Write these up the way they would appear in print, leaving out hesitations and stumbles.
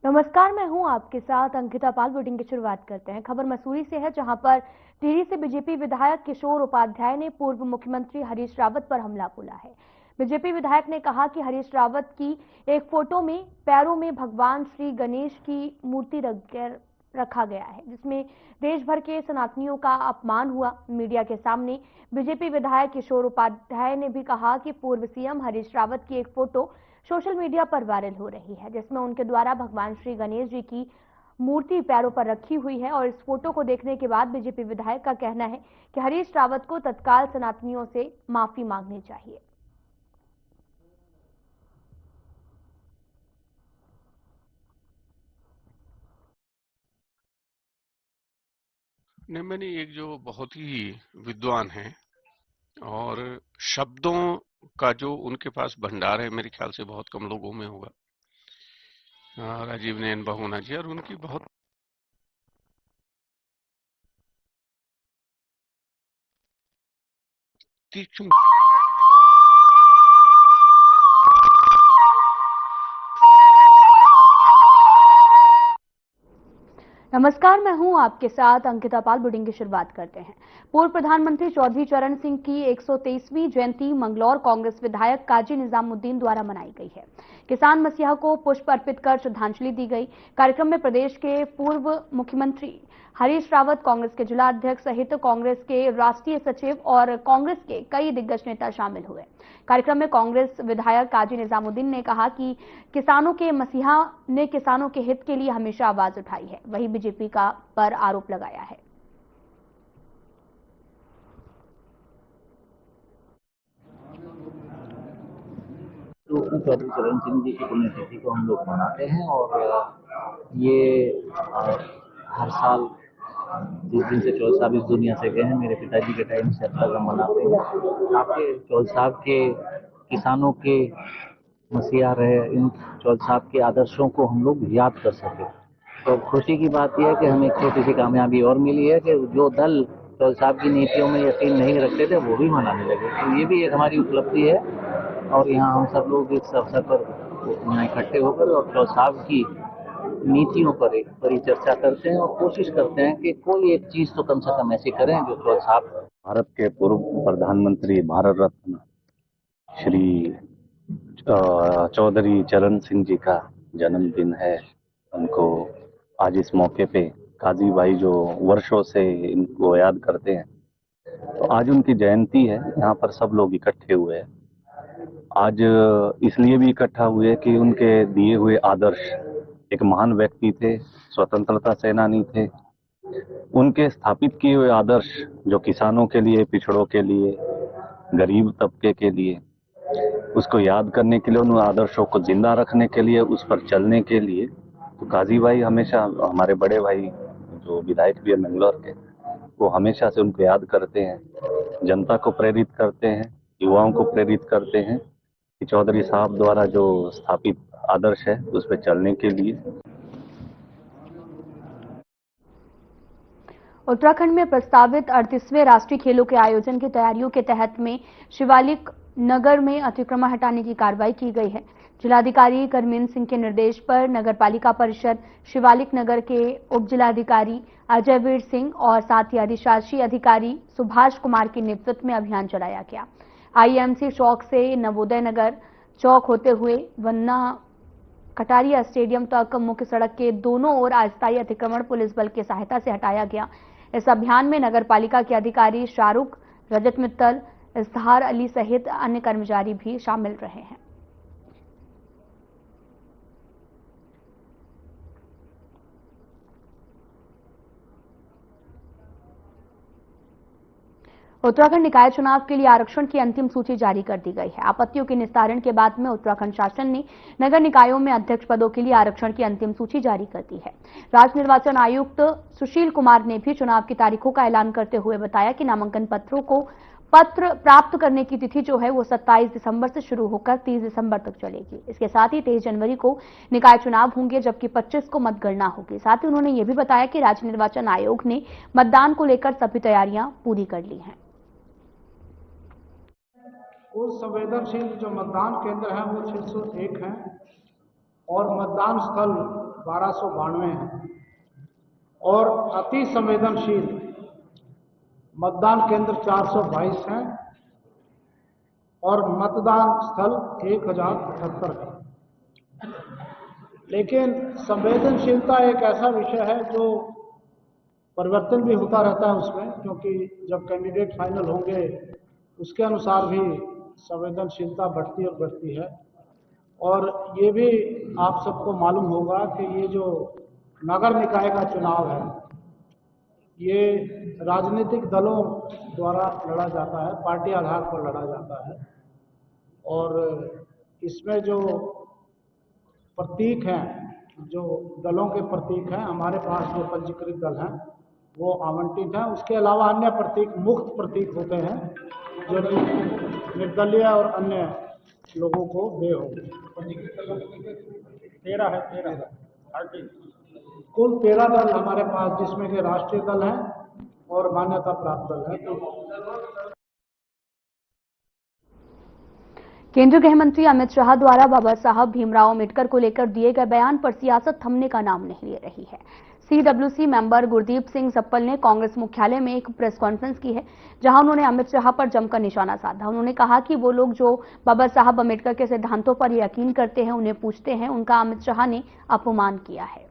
नमस्कार, मैं हूं आपके साथ अंकिता पाल। बुलेटिन की शुरुआत करते हैं। खबर मसूरी से है, जहां पर टिहरी से बीजेपी विधायक किशोर उपाध्याय ने पूर्व मुख्यमंत्री हरीश रावत पर हमला बोला है। बीजेपी विधायक ने कहा कि हरीश रावत की एक फोटो में पैरों में भगवान श्री गणेश की मूर्ति रखा गया है, जिसमें देश भर के सनातनियों का अपमान हुआ। मीडिया के सामने बीजेपी विधायक किशोर उपाध्याय ने भी कहा कि पूर्व सीएम हरीश रावत की एक फोटो सोशल मीडिया पर वायरल हो रही है, जिसमें उनके द्वारा भगवान श्री गणेश जी की मूर्ति पैरों पर रखी हुई है। और इस फोटो को देखने के बाद बीजेपी विधायक का कहना है कि हरीश रावत को तत्काल सनातनियों से माफी मांगनी चाहिए। नेमनी एक जो बहुत ही विद्वान है और शब्दों का जो उनके पास भंडार है, मेरे ख्याल से बहुत कम लोगों में होगा। राजीव नयन बहुना जी, और उनकी बहुत तीक्ष्ण नमस्कार, मैं हूं आपके साथ अंकिता पाल। बुलेटिन की शुरुआत करते हैं। पूर्व प्रधानमंत्री चौधरी चरण सिंह की 123वीं जयंती मंगलौर कांग्रेस विधायक काजी निजामुद्दीन द्वारा मनाई गई है। किसान मसीहा को पुष्प अर्पित कर श्रद्धांजलि दी गई। कार्यक्रम में प्रदेश के पूर्व मुख्यमंत्री हरीश रावत, कांग्रेस के जिला अध्यक्ष सहित कांग्रेस के राष्ट्रीय सचिव और कांग्रेस के कई दिग्गज नेता शामिल हुए। कार्यक्रम में कांग्रेस विधायक काजी निजामुद्दीन ने कहा कि किसानों के मसीहा ने किसानों के हित के लिए हमेशा आवाज उठाई है। वहीं बीजेपी का पर आरोप लगाया है। तो चौधरी चरण सिंह जी की पुण्यतिथि को हम लोग मनाते हैं और ये हर साल जिस दिन से चौधरी साहब इस दुनिया से गए हैं, मेरे पिताजी के टाइम से अब तक हम मनाते हैं। आपके चौधरी साहब के किसानों के मसीहा रहे, इन चौधरी साहब के आदर्शों को हम लोग याद कर सके। तो खुशी की बात यह है कि हमें एक छोटी सी कामयाबी और मिली है कि जो दल चौधरी साहब की नीतियों में यकीन नहीं रखते थे, वो भी मनाने लगे। तो ये भी एक हमारी उपलब्धि है और यहाँ हम सब लोग इस अवसर पर यहाँ इकट्ठे होकर और चौधरी साहब की नीतियों पर एक बड़ी चर्चा करते हैं और कोशिश करते हैं कि कोई एक चीज तो कम से कम ऐसी करें जो चौधरी साहब। भारत के पूर्व प्रधानमंत्री भारत रत्न श्री चौधरी चरण सिंह जी का जन्मदिन है। उनको आज इस मौके पे काजी भाई जो वर्षों से इनको याद करते हैं, तो आज उनकी जयंती है। यहाँ पर सब लोग इकट्ठे हुए हैं। आज इसलिए भी इकट्ठा हुए कि उनके दिए हुए आदर्श, एक महान व्यक्ति थे, स्वतंत्रता सेनानी थे। उनके स्थापित किए हुए आदर्श जो किसानों के लिए, पिछड़ों के लिए, गरीब तबके के लिए, उसको याद करने के लिए, उन आदर्शों को जिंदा रखने के लिए, उस पर चलने के लिए, तो काजी भाई हमेशा, हमारे बड़े भाई जो विधायक भी है मंगलौर के, वो हमेशा से उनको याद करते हैं, जनता को प्रेरित करते हैं, युवाओं को प्रेरित करते हैं कि चौधरी साहब द्वारा जो स्थापित आदर्श है उस पर चलने के लिए। उत्तराखंड में प्रस्तावित 38वें राष्ट्रीय खेलों के आयोजन की तैयारियों के तहत में शिवालिक नगर में अतिक्रमण हटाने की कार्रवाई की गई है। जिलाधिकारी करमीन सिंह के निर्देश पर नगरपालिका परिषद शिवालिक नगर के उप जिलाधिकारी अजयवीर सिंह और साथ ही अधिशासी अधिकारी सुभाष कुमार के नेतृत्व में अभियान चलाया गया। आईएमसी चौक से नवोदय नगर चौक होते हुए वन्ना कटारिया स्टेडियम तक मुख्य सड़क के दोनों ओर अस्थायी अतिक्रमण पुलिस बल की सहायता से हटाया गया। इस अभियान में नगरपालिका के अधिकारी शाहरुख, रजत मित्तल, इस्तार अली सहित अन्य कर्मचारी भी शामिल रहे हैं। उत्तराखंड निकाय चुनाव के लिए आरक्षण की अंतिम सूची जारी कर दी गई है। आपत्तियों के निस्तारण के बाद में उत्तराखंड शासन ने नगर निकायों में अध्यक्ष पदों के लिए आरक्षण की अंतिम सूची जारी कर दी है। राज्य निर्वाचन आयुक्त सुशील कुमार ने भी चुनाव की तारीखों का ऐलान करते हुए बताया कि नामांकन पत्रों को पत्र प्राप्त करने की तिथि जो है वो 27 दिसंबर से शुरू होकर 30 दिसंबर तक चलेगी। इसके साथ ही 23 जनवरी को निकाय चुनाव होंगे, जबकि 25 को मतगणना होगी। साथ ही उन्होंने ये भी बताया कि राज्य निर्वाचन आयोग ने मतदान को लेकर सभी तैयारियां पूरी कर ली हैं। कुल संवेदनशील जो मतदान केंद्र हैं वो 601 हैं और मतदान स्थल 1292 हैं और अति संवेदनशील मतदान केंद्र 422 हैं और मतदान स्थल 1078 है। लेकिन संवेदनशीलता एक ऐसा विषय है जो परिवर्तन भी होता रहता है उसमें, क्योंकि जब कैंडिडेट फाइनल होंगे उसके अनुसार भी संवेदनशीलता बढ़ती और बढ़ती है। और ये भी आप सबको मालूम होगा कि ये जो नगर निकाय का चुनाव है ये राजनीतिक दलों द्वारा लड़ा जाता है, पार्टी आधार पर लड़ा जाता है। और इसमें जो प्रतीक हैं, जो दलों के प्रतीक हैं, हमारे पास जो पंजीकृत दल हैं वो आवंटित हैं। उसके अलावा अन्य प्रतीक मुक्त प्रतीक होते हैं जो निर्दलीय और अन्य लोगों को दे होंगे। 13 है, 13 कुल 13 दल हमारे पास, जिसमें के राष्ट्रीय दल हैं और मान्यता प्राप्त दल है। तो केंद्रीय गृह मंत्री अमित शाह द्वारा बाबा साहब भीमराव अम्बेडकर को लेकर दिए गए बयान पर सियासत थमने का नाम नहीं ले रही है। CWC member Gurdeep Singh supple ने कांग्रेस मुख्यालय में एक प्रेस कॉन्फ्रेंस की है, जहां उन्होंने अमित शाह पर जमकर निशाना साधा। उन्होंने कहा कि वो लोग जो बाबा साहब अम्बेडकर के सिद्धांतों पर यकीन करते हैं, उन्हें पूछते हैं, उनका अमित शाह ने अपमान किया है।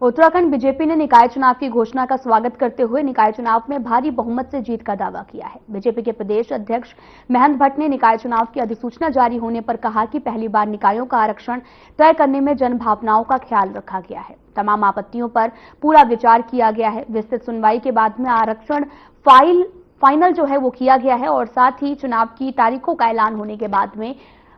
उत्तराखंड बीजेपी ने निकाय चुनाव की घोषणा का स्वागत करते हुए निकाय चुनाव में भारी बहुमत से जीत का दावा किया है। बीजेपी के प्रदेश अध्यक्ष महंत भट्ट ने निकाय चुनाव की अधिसूचना जारी होने पर कहा कि पहली बार निकायों का आरक्षण तय करने में जन भावनाओं का ख्याल रखा गया है। तमाम आपत्तियों पर पूरा विचार किया गया है। विस्तृत सुनवाई के बाद में आरक्षण फाइनल जो है वो किया गया है और साथ ही चुनाव की तारीखों का ऐलान होने के बाद में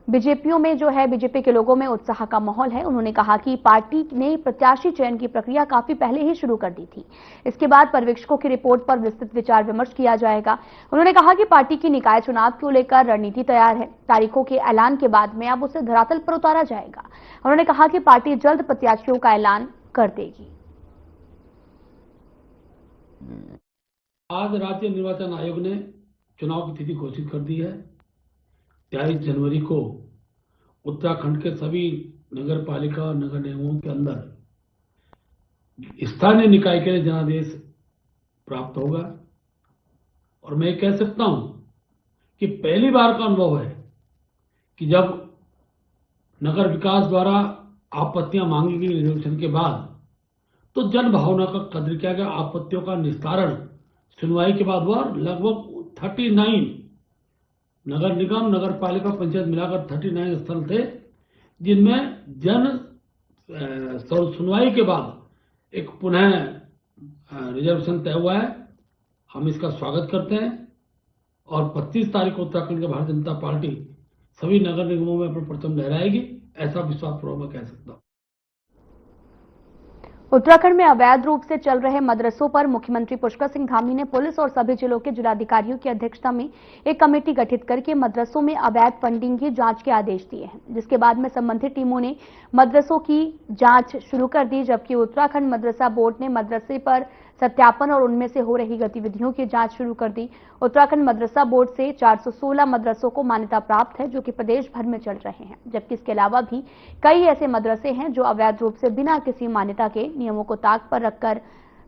बीजेपी के लोगों में उत्साह का माहौल है। उन्होंने कहा कि पार्टी ने प्रत्याशी चयन की प्रक्रिया काफी पहले ही शुरू कर दी थी। इसके बाद पर्यवेक्षकों की रिपोर्ट पर विस्तृत विचार विमर्श किया जाएगा। उन्होंने कहा कि पार्टी की निकाय चुनाव को लेकर रणनीति तैयार है। तारीखों के ऐलान के बाद में अब उसे धरातल पर उतारा जाएगा। उन्होंने कहा कि पार्टी जल्द प्रत्याशियों का ऐलान कर देगी। आज राज्य निर्वाचन आयोग ने चुनाव की तिथि घोषित कर दी है। 23 जनवरी को उत्तराखंड के सभी नगर पालिका और नगर निगमों के अंदर स्थानीय निकाय के लिए जनादेश प्राप्त होगा। और मैं कह सकता हूं कि पहली बार का अनुभव है कि जब नगर विकास द्वारा आपत्तियां मांगी गई रिजोल्यूशन के बाद, तो जन भावना का कद्र किया गया। आपत्तियों का निस्तारण सुनवाई के बाद हुआ। लगभग 39 नगर निगम, नगर पालिका, पंचायत मिलाकर 39 स्थल थे, जिनमें सुनवाई के बाद एक पुनः रिजर्वेशन तय हुआ है। हम इसका स्वागत करते हैं और 25 तारीख को उत्तराखंड के भारतीय जनता पार्टी सभी नगर निगमों में अपना परचम लहराएगी, ऐसा विश्वासपूर्वक मैं कह सकता हूं। उत्तराखंड में अवैध रूप से चल रहे मदरसों पर मुख्यमंत्री पुष्कर सिंह धामी ने पुलिस और सभी जिलों के जिलाधिकारियों की अध्यक्षता में एक कमेटी गठित करके मदरसों में अवैध फंडिंग की जांच के आदेश दिए हैं, जिसके बाद में संबंधित टीमों ने मदरसों की जांच शुरू कर दी। जबकि उत्तराखंड मदरसा बोर्ड ने मदरसे पर सत्यापन और उनमें से हो रही गतिविधियों की जांच शुरू कर दी। उत्तराखंड मदरसा बोर्ड से 416 मदरसों को मान्यता प्राप्त है, जो कि प्रदेश भर में चल रहे हैं। जबकि इसके अलावा भी कई ऐसे मदरसे हैं जो अवैध रूप से बिना किसी मान्यता के नियमों को ताक पर रखकर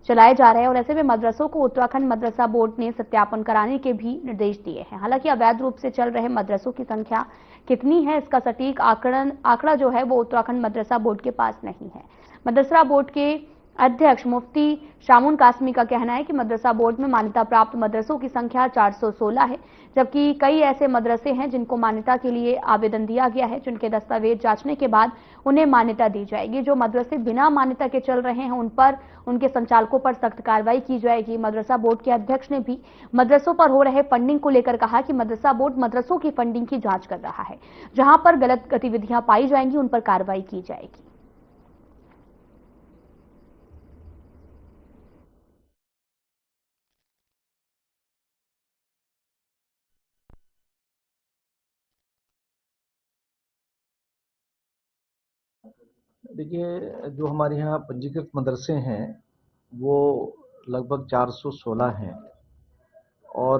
चलाए जा रहे हैं और ऐसे में मदरसों को उत्तराखंड मदरसा बोर्ड ने सत्यापन कराने के भी निर्देश दिए हैं। हालांकि अवैध रूप से चल रहे मदरसों की संख्या कितनी है, इसका सटीक आंकड़ा जो है वो उत्तराखंड मदरसा बोर्ड के पास नहीं है। मदरसा बोर्ड के अध्यक्ष मुफ्ती शामुन कासमी का कहना है कि मदरसा बोर्ड में मान्यता प्राप्त मदरसों की संख्या 416 है, जबकि कई ऐसे मदरसे हैं जिनको मान्यता के लिए आवेदन दिया गया है, जिनके दस्तावेज जांचने के बाद उन्हें मान्यता दी जाएगी। जो मदरसे बिना मान्यता के चल रहे हैं उन पर, उनके संचालकों पर सख्त कार्रवाई की जाएगी। मदरसा बोर्ड के अध्यक्ष ने भी मदरसों पर हो रहे फंडिंग को लेकर कहा कि मदरसा बोर्ड मदरसों की फंडिंग की जांच कर रहा है। जहां पर गलत गतिविधियां पाई जाएंगी उन पर कार्रवाई की जाएगी। देखिए, जो हमारे यहाँ पंजीकृत मदरसे हैं वो लगभग 416 हैं और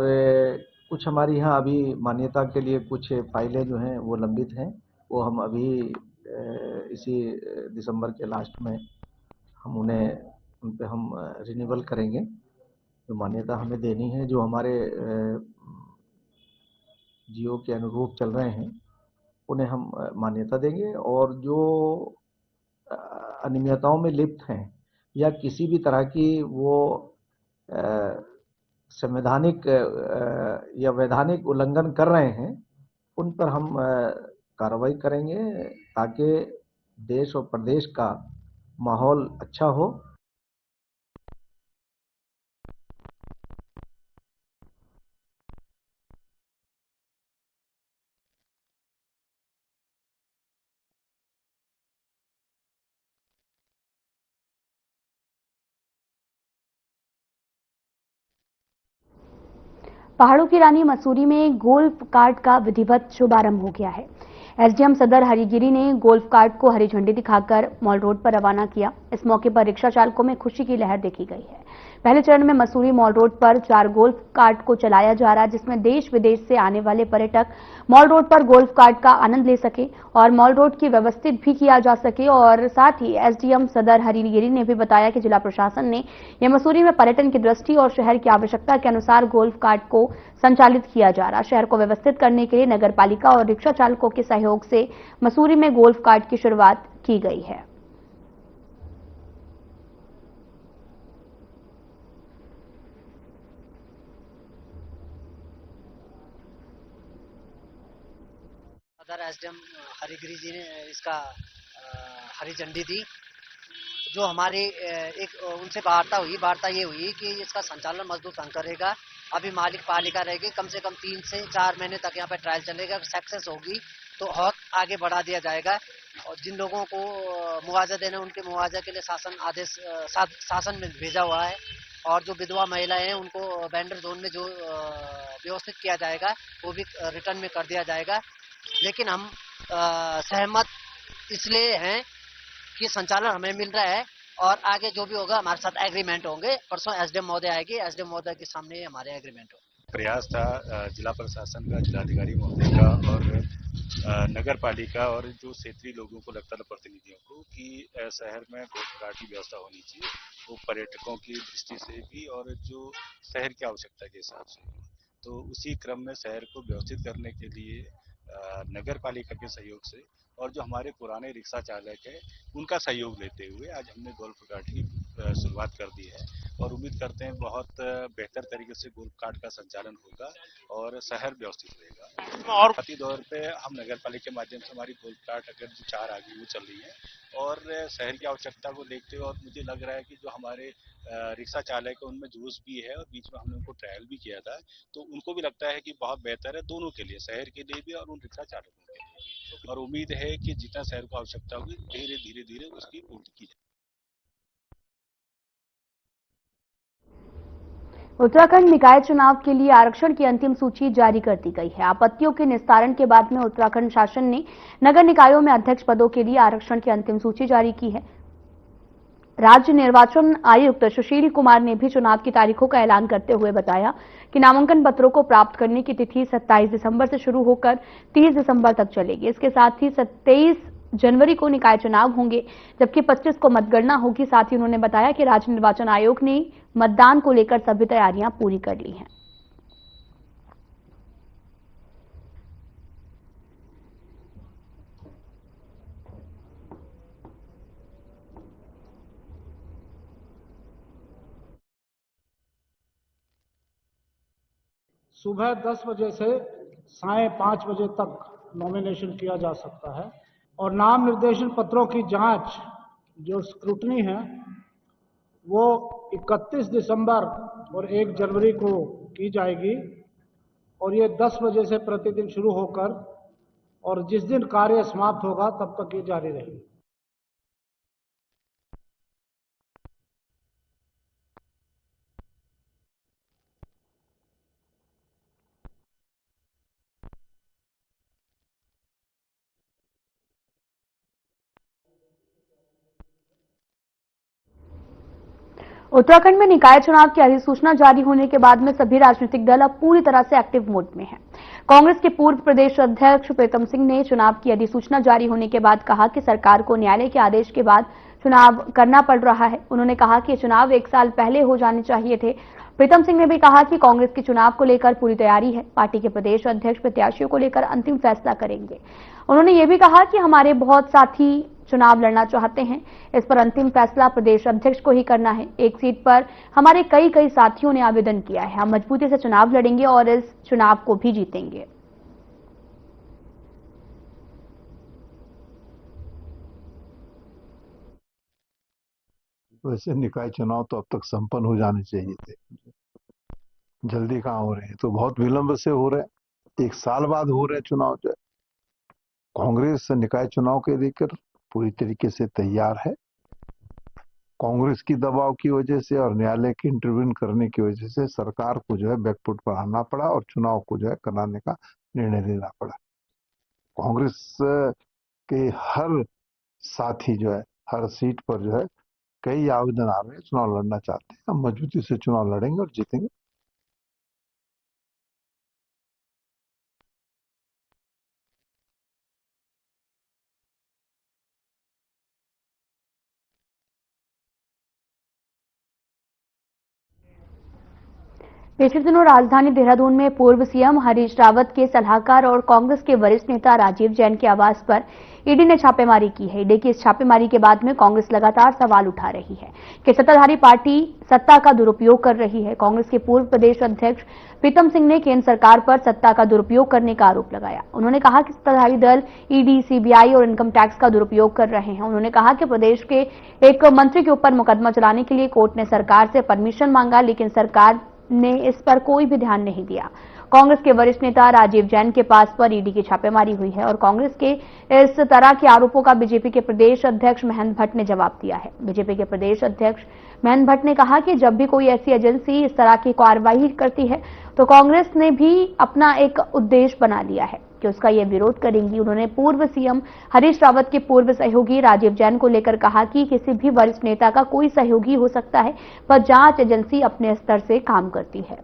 कुछ हमारी यहाँ अभी मान्यता के लिए कुछ फाइलें जो हैं वो लंबित हैं, वो हम अभी इसी दिसंबर के लास्ट में हम उन पे हम रिन्यूअल करेंगे। जो मान्यता हमें देनी है, जो हमारे जियो के अनुरूप चल रहे हैं, उन्हें हम मान्यता देंगे। और जो अ, अनियमितताओं में लिप्त हैं या किसी भी तरह की वो संवैधानिक या वैधानिक उल्लंघन कर रहे हैं, उन पर हम कार्रवाई करेंगे ताकि देश और प्रदेश का माहौल अच्छा हो। पहाड़ों की रानी मसूरी में गोल्फ कार्ट का विधिवत शुभारंभ हो गया है। एसडीएम सदर हरिगिरी ने गोल्फ कार्ट को हरी झंडी दिखाकर मॉल रोड पर रवाना किया। इस मौके पर रिक्शा चालकों में खुशी की लहर देखी गई है। पहले चरण में मसूरी मॉल रोड पर 4 गोल्फ कार्ट को चलाया जा रहा है, जिसमें देश विदेश से आने वाले पर्यटक मॉल रोड पर गोल्फ कार्ट का आनंद ले सके और मॉल रोड की व्यवस्थित भी किया जा सके। और साथ ही एसडीएम सदर हरिगिरी ने भी बताया कि जिला प्रशासन ने यह मसूरी में पर्यटन की दृष्टि और शहर की आवश्यकता के अनुसार गोल्फ कार्ट को संचालित किया जा रहा। शहर को व्यवस्थित करने के लिए नगर पालिका और रिक्शा चालकों के सहयोग से मसूरी में गोल्फ कार्ट की शुरुआत की गई है। सदर एसडीएम हरिगिरी जी ने इसका हरी झंडी दी। जो हमारी एक उनसे वार्ता ये हुई कि इसका संचालन मजदूर संघ करेगा। अभी मालिक पालिका रहेगी। कम से कम 3 से 4 महीने तक यहाँ पे ट्रायल चलेगा। सक्सेस होगी तो और आगे बढ़ा दिया जाएगा। और जिन लोगों को मुआवजा देना, उनके मुआवजा के लिए शासन में भेजा हुआ है। और जो विधवा महिलाएं हैं उनको वेंडर जोन में जो व्यवस्थित किया जाएगा वो भी रिटर्न में कर दिया जाएगा। लेकिन हम सहमत इसलिए हैं कि संचालन हमें मिल रहा है और आगे जो भी होगा हमारे साथ एग्रीमेंट होंगे। परसों एसडीएम महोदय आएगी, एसडीएम महोदय के सामने ही हमारे एग्रीमेंट होंगे। प्रयास था जिला प्रशासन का, जिलाधिकारी महोदय का और नगर पालिका और जो क्षेत्रीय लोगों को लगता था, प्रतिनिधियों को, कि शहर में गोल्फ कार्ट की व्यवस्था होनी चाहिए, वो पर्यटकों की दृष्टि से भी और जो शहर की आवश्यकता के हिसाब से। तो उसी क्रम में शहर को व्यवस्थित करने के लिए नगर पालिका के सहयोग से और जो हमारे पुराने रिक्शा चालक है उनका सहयोग लेते हुए आज हमने गोल्फ कार्ट की शुरुआत कर दी है। और उम्मीद करते हैं बहुत बेहतर तरीके से गोल्फ कार्ट का संचालन होगा और शहर व्यवस्थित रहेगा। और प्रति दौर पे हम नगर पालिका के माध्यम से हमारी गोल्फ कार्ट अगर जो 4 आगे वो चल रही है और शहर की आवश्यकता को देखते हुए, और मुझे लग रहा है कि जो हमारे रिक्शा चालक है उनमें जोश भी है और बीच में हमने उनको ट्रायल भी किया था, तो उनको भी लगता है कि बहुत बेहतर है दोनों के लिए, शहर के लिए भी और उन रिक्शा चालकों के लिए भी। और उम्मीद है कि जितना शहर को आवश्यकता होगी धीरे धीरे उसकी पूर्ति की जाए। उत्तराखंड निकाय चुनाव के लिए आरक्षण की अंतिम सूची जारी कर दी गई है। आपत्तियों के निस्तारण के बाद में उत्तराखंड शासन ने नगर निकायों में अध्यक्ष पदों के लिए आरक्षण की अंतिम सूची जारी की है। राज्य निर्वाचन आयुक्त सुशील कुमार ने भी चुनाव की तारीखों का ऐलान करते हुए बताया कि नामांकन पत्रों को प्राप्त करने की तिथि 27 दिसंबर से शुरू होकर 30 दिसंबर तक चलेगी। इसके साथ ही 23 जनवरी को निकाय चुनाव होंगे, जबकि 25 को मतगणना होगी। साथ ही उन्होंने बताया कि राज्य निर्वाचन आयोग ने मतदान को लेकर सभी तैयारियां पूरी कर ली हैं। सुबह 10 बजे से साढ़े 5 बजे तक नॉमिनेशन किया जा सकता है और नाम निर्देशन पत्रों की जांच जो स्क्रूटनी है वो 31 दिसंबर और 1 जनवरी को की जाएगी और ये 10 बजे से प्रतिदिन शुरू होकर और जिस दिन कार्य समाप्त होगा तब तक ये जारी रहेगी। उत्तराखंड में निकाय चुनाव की अधिसूचना जारी होने के बाद में सभी राजनीतिक दल अब पूरी तरह से एक्टिव मोड में हैं। कांग्रेस के पूर्व प्रदेश अध्यक्ष प्रीतम सिंह ने चुनाव की अधिसूचना जारी होने के बाद कहा कि सरकार को न्यायालय के आदेश के बाद चुनाव करना पड़ रहा है। उन्होंने कहा कि चुनाव 1 साल पहले हो जाने चाहिए थे। प्रीतम सिंह ने भी कहा कि कांग्रेस के चुनाव को लेकर पूरी तैयारी है। पार्टी के प्रदेश अध्यक्ष प्रत्याशियों को लेकर अंतिम फैसला करेंगे। उन्होंने ये भी कहा कि हमारे बहुत साथी चुनाव लड़ना चाहते हैं, इस पर अंतिम फैसला प्रदेश अध्यक्ष को ही करना है। एक सीट पर हमारे कई साथियों ने आवेदन किया है। हम मजबूती से चुनाव लड़ेंगे और इस चुनाव को भी जीतेंगे। वैसे निकाय चुनाव तो अब तक संपन्न हो जाने चाहिए थे, जल्दी कहाँ हो रहे हैं, तो बहुत विलंब से हो रहे हैं। 1 साल बाद हो रहे चुनाव। जो कांग्रेस निकाय चुनाव के लेकर पूरी तरीके से तैयार है। कांग्रेस की दबाव की वजह से और न्यायालय के इंटरव्यून करने की वजह से सरकार को जो है बैकफुट पर आना पड़ा और चुनाव को जो है कराने का निर्णय लेना पड़ा। कांग्रेस के हर साथी जो है हर सीट पर जो है कई आवेदन आ रहे हैं, चुनाव लड़ना चाहते हैं। हम मजबूती से चुनाव लड़ेंगे और जीतेंगे। पिछले दिनों राजधानी देहरादून में पूर्व सीएम हरीश रावत के सलाहकार और कांग्रेस के वरिष्ठ नेता राजीव जैन के आवास पर ईडी ने छापेमारी की है। ईडी की इस छापेमारी के बाद में कांग्रेस लगातार सवाल उठा रही है कि सत्ताधारी पार्टी सत्ता का दुरुपयोग कर रही है। कांग्रेस के पूर्व प्रदेश अध्यक्ष प्रीतम सिंह ने केंद्र सरकार पर सत्ता का दुरुपयोग करने का आरोप लगाया। उन्होंने कहा कि सत्ताधारी दल ईडी, सीबीआई और इनकम टैक्स का दुरुपयोग कर रहे हैं। उन्होंने कहा कि प्रदेश के एक मंत्री के ऊपर मुकदमा चलाने के लिए कोर्ट ने सरकार से परमिशन मांगा, लेकिन सरकार ने इस पर कोई भी ध्यान नहीं दिया। कांग्रेस के वरिष्ठ नेता राजीव जैन के पास पर ईडी की छापेमारी हुई है और कांग्रेस के इस तरह के आरोपों का बीजेपी के प्रदेश अध्यक्ष महेंद्र भट्ट ने जवाब दिया है। बीजेपी के प्रदेश अध्यक्ष महेंद्र भट्ट ने कहा कि जब भी कोई ऐसी एजेंसी इस तरह की कार्रवाई करती है तो कांग्रेस ने भी अपना एक उद्देश्य बना लिया है कि उसका ये विरोध करेंगी। उन्होंने पूर्व सीएम हरीश रावत के पूर्व सहयोगी राजीव जैन को लेकर कहा कि किसी भी वरिष्ठ नेता का कोई सहयोगी हो सकता है, पर जांच एजेंसी अपने स्तर से काम करती है।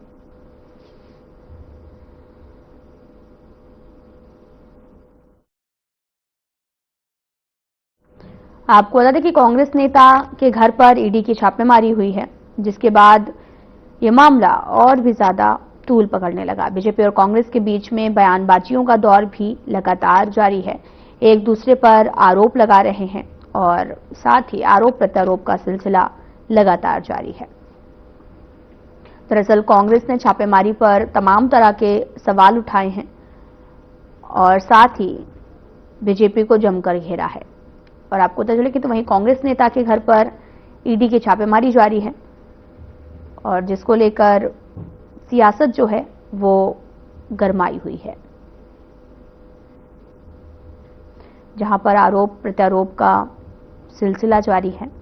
आपको बता दें कि कांग्रेस नेता के घर पर ईडी की छापेमारी हुई है, जिसके बाद यह मामला और भी ज्यादा तूल पकड़ने लगा। बीजेपी और कांग्रेस के बीच में बयानबाजियों का दौर भी लगातार जारी है। एक दूसरे पर आरोप लगा रहे हैं और साथ ही आरोप प्रत्यारोप का सिलसिला लगातार जारी है। दरअसल कांग्रेस ने छापेमारी पर तमाम तरह के सवाल उठाए हैं और साथ ही बीजेपी को जमकर घेरा है। और आपको पता चले कि तो वहीं कांग्रेस नेता के घर पर ईडी की छापेमारी जारी है और जिसको लेकर सियासत जो है वो गरमाई हुई है, जहां पर आरोप प्रत्यारोप का सिलसिला जारी है।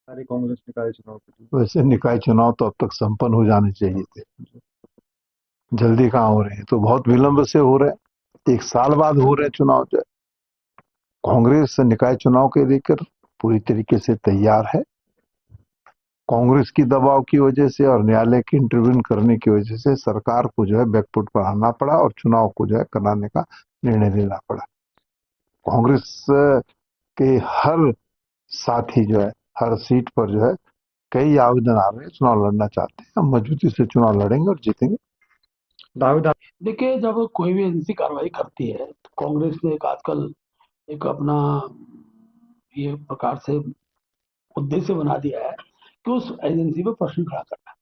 कांग्रेस निकाय चुनाव वैसे निकाय चुनाव तो अब तक संपन्न हो जाने चाहिए थे, जल्दी कहाँ हो रहे हैं, तो बहुत विलंब से हो रहे हैं। 1 साल बाद हो रहे चुनाव। जो कांग्रेस निकाय चुनाव के लेकर पूरी तरीके से तैयार है। कांग्रेस की दबाव की वजह से और न्यायालय के इंटरव्यून करने की वजह से सरकार को जो है बैकफुट पर आना पड़ा और चुनाव को जो है कराने का निर्णय लेना पड़ा। कांग्रेस के हर साथी जो है हर सीट पर जो है कई आवेदन आ रहे हैं, चुनाव लड़ना चाहते हैं। हम मजबूती से चुनाव लड़ेंगे और जीतेंगे। देखिए, जब कोई भी एजेंसी कार्रवाई करती है तो कांग्रेस ने आजकल एक अपना ये प्रकार से उद्देश्य बना दिया है कि उस एजेंसी पर प्रश्न खड़ा करना।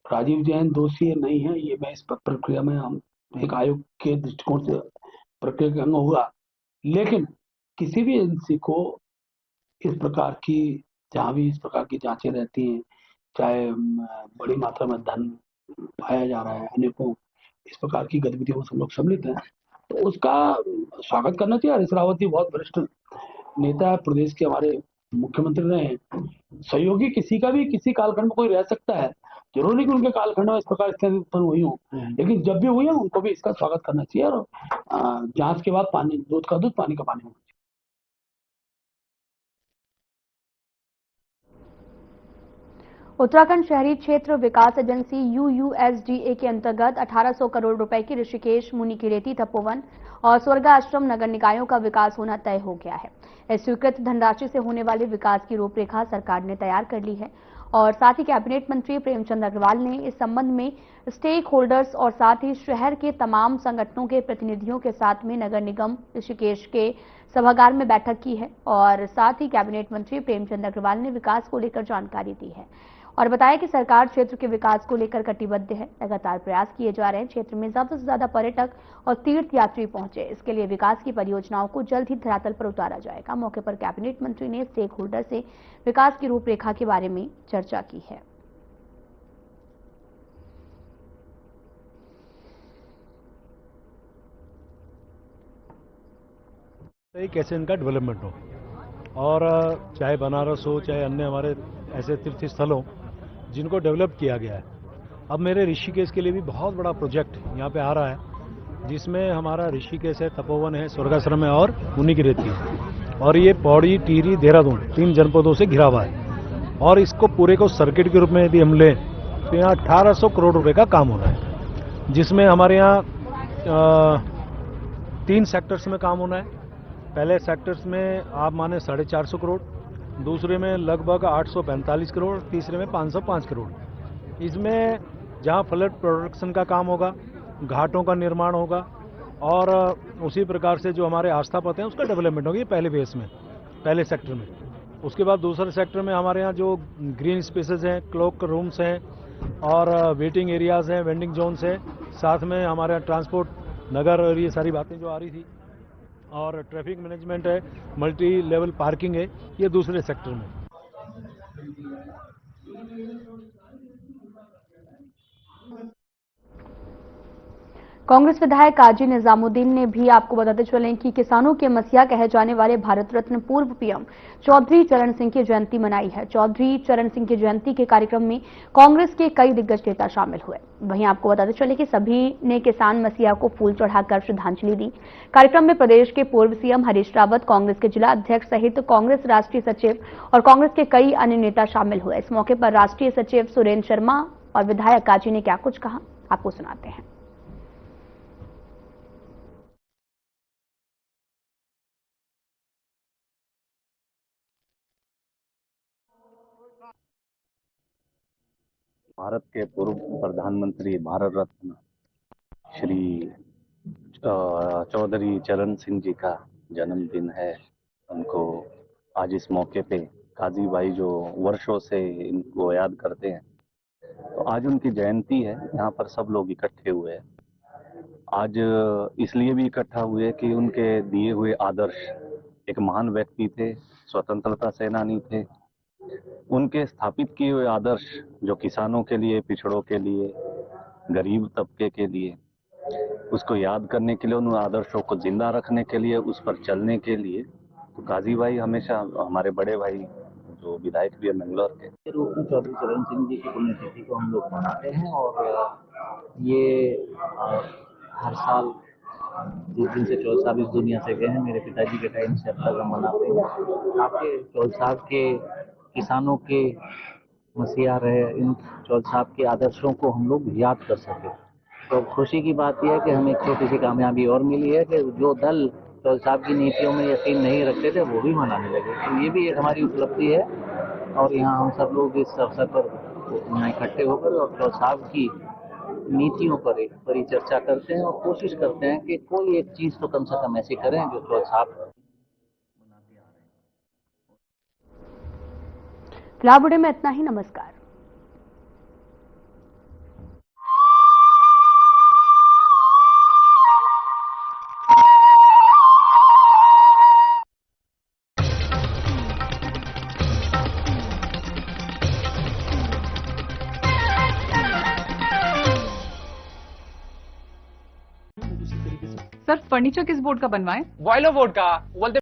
राजीव जैन दोषी नहीं है, ये मैं इस प्रक्रिया में हम एक आयोग के दृष्टिकोण से प्रक्रिया का अंग होगा, लेकिन किसी भी एजेंसी को इस प्रकार की जहां भी इस प्रकार की जांचें रहती हैं, चाहे बड़ी मात्रा में धन पाया जा रहा है, अनेकों इस प्रकार की गतिविधियों में सब लोग सम्मिलित हैं, तो उसका स्वागत करना चाहिए। हरीश रावत जी बहुत वरिष्ठ नेता है, प्रदेश के हमारे मुख्यमंत्री रहे हैं। सहयोगी किसी का भी किसी कालखंड में कोई रह सकता है, जरूरी नहीं कि उनके कालखंड में इस प्रकार स्थिति उत्पन्न हुई हो, लेकिन जब भी हुई है उनको भी इसका स्वागत करना चाहिए और जांच के बाद पानी, दूध का दूध, पानी का पानी होना चाहिए। उत्तराखंड शहरी क्षेत्र विकास एजेंसी UUSDA के अंतर्गत 1800 करोड़ रुपए की ऋषिकेश, मुनिकीरेती, तपोवन और स्वर्गाश्रम नगर निकायों का विकास होना तय हो गया है। इस स्वीकृत धनराशि से होने वाले विकास की रूपरेखा सरकार ने तैयार कर ली है और साथ ही कैबिनेट मंत्री प्रेमचंद अग्रवाल ने इस संबंध में स्टेक होल्डर्स और साथ ही शहर के तमाम संगठनों के प्रतिनिधियों के साथ में नगर निगम ऋषिकेश के सभागार में बैठक की है और साथ ही कैबिनेट मंत्री प्रेमचंद अग्रवाल ने विकास को लेकर जानकारी दी है और बताया कि सरकार क्षेत्र के विकास को लेकर कटिबद्ध है। लगातार प्रयास किए जा रहे हैं क्षेत्र में ज्यादा से ज्यादा पर्यटक और तीर्थ यात्री पहुंचे। इसके लिए विकास की परियोजनाओं को जल्द ही धरातल पर उतारा जाएगा। मौके पर कैबिनेट मंत्री ने स्टेक होल्डर से विकास की रूपरेखा के बारे में चर्चा की है। कैसे इनका डेवलपमेंट हो और चाहे बनारस हो चाहे अन्य हमारे ऐसे तीर्थ स्थल हो जिनको डेवलप किया गया है। अब मेरे ऋषिकेश के लिए भी बहुत बड़ा प्रोजेक्ट यहाँ पे आ रहा है जिसमें हमारा ऋषिकेश है, तपोवन है, स्वर्गाश्रम है और मुनिकीरेती है और ये पौड़ी, टिहरी, देहरादून 3 जनपदों से घिरा हुआ है और इसको पूरे को सर्किट के रूप में यदि हम लें तो यहाँ 1800 करोड़ रुपए का काम होना है, जिसमें हमारे यहाँ 3 सेक्टर्स में काम होना है। पहले सेक्टर्स में आप माने 450 करोड़, दूसरे में लगभग 845 करोड़, तीसरे में 505 करोड़। इसमें जहां फ्लड प्रोडक्शन का काम होगा, घाटों का निर्माण होगा और उसी प्रकार से जो हमारे आस्था पथ हैं उसका डेवलपमेंट होगी पहले बेस में, पहले सेक्टर में। उसके बाद दूसरे सेक्टर में हमारे यहाँ जो ग्रीन स्पेसेस हैं, क्लॉक रूम्स हैं और वेटिंग एरियाज हैं, वेंडिंग जोन्स हैं, साथ में हमारे यहाँ ट्रांसपोर्ट नगर और ये सारी बातें जो आ रही थी और ट्रैफिक मैनेजमेंट है, मल्टी लेवल पार्किंग है, ये दूसरे सेक्टर में। कांग्रेस विधायक काजी निजामुद्दीन ने भी आपको बताते चलें कि किसानों के मसीहा कहे जाने वाले भारत रत्न पूर्व पीएम चौधरी चरण सिंह की जयंती मनाई है। चौधरी चरण सिंह की जयंती के कार्यक्रम में कांग्रेस के कई दिग्गज नेता शामिल हुए। वहीं आपको बताते चले कि सभी ने किसान मसीहा को फूल चढ़ाकर श्रद्धांजलि दी। कार्यक्रम में प्रदेश के पूर्व सीएम हरीश रावत, कांग्रेस के जिला अध्यक्ष सहित कांग्रेस राष्ट्रीय सचिव और कांग्रेस के कई अन्य नेता शामिल हुए। इस मौके पर राष्ट्रीय सचिव सुरेंद्र शर्मा और विधायक काजी ने क्या कुछ कहा, आपको सुनाते हैं। भारत के पूर्व प्रधानमंत्री, भारत रत्न श्री चौधरी चरण सिंह जी का जन्मदिन है। उनको आज इस मौके पे काजी भाई जो वर्षों से इनको याद करते हैं, तो आज उनकी जयंती है। यहाँ पर सब लोग इकट्ठे हुए हैं। आज इसलिए भी इकट्ठा हुए कि उनके दिए हुए आदर्श, एक महान व्यक्ति थे, स्वतंत्रता सेनानी थे। उनके स्थापित किए हुए आदर्श जो किसानों के लिए, पिछड़ों के लिए, गरीब तबके के लिए, उसको याद करने के लिए, उन आदर्शों को जिंदा रखने के लिए, उस पर चलने के लिए, तो काजी भाई हमेशा हमारे बड़े भाई जो विधायक भी है मंगलौर के रूप में चौधरी चरण सिंह जी की पुण्यतिथि को हम लोग मनाते हैं और ये हर साल जिस दिन से चौधरी साहब इस दुनिया से गए हैं, मेरे पिताजी के टाइम से अब तक हम मनाते हैं। आपके चौधरी साहब के किसानों के मसीहा रहे, इन चौधरी साहब के आदर्शों को हम लोग याद कर सके। तो खुशी की बात यह है कि हमें एक छोटी सी कामयाबी और मिली है कि जो दल चौधरी साहब की नीतियों में यकीन नहीं रखते थे वो भी मनाने लगे। तो ये भी एक हमारी उपलब्धि है और यहाँ हम सब लोग इस अवसर पर यहाँ इकट्ठे होकर और चौधरी साहब की नीतियों पर एक बड़ी चर्चा करते हैं और कोशिश करते हैं कि कोई एक चीज तो कम से कम ऐसी करें जो चौधरी साहब बनाते आ रहे हैं। फिलहाल बुढ़े में इतना ही। नमस्कार। सर फर्नीचर किस बोर्ड का बनवाएं? वॉइलो बोर्ड का।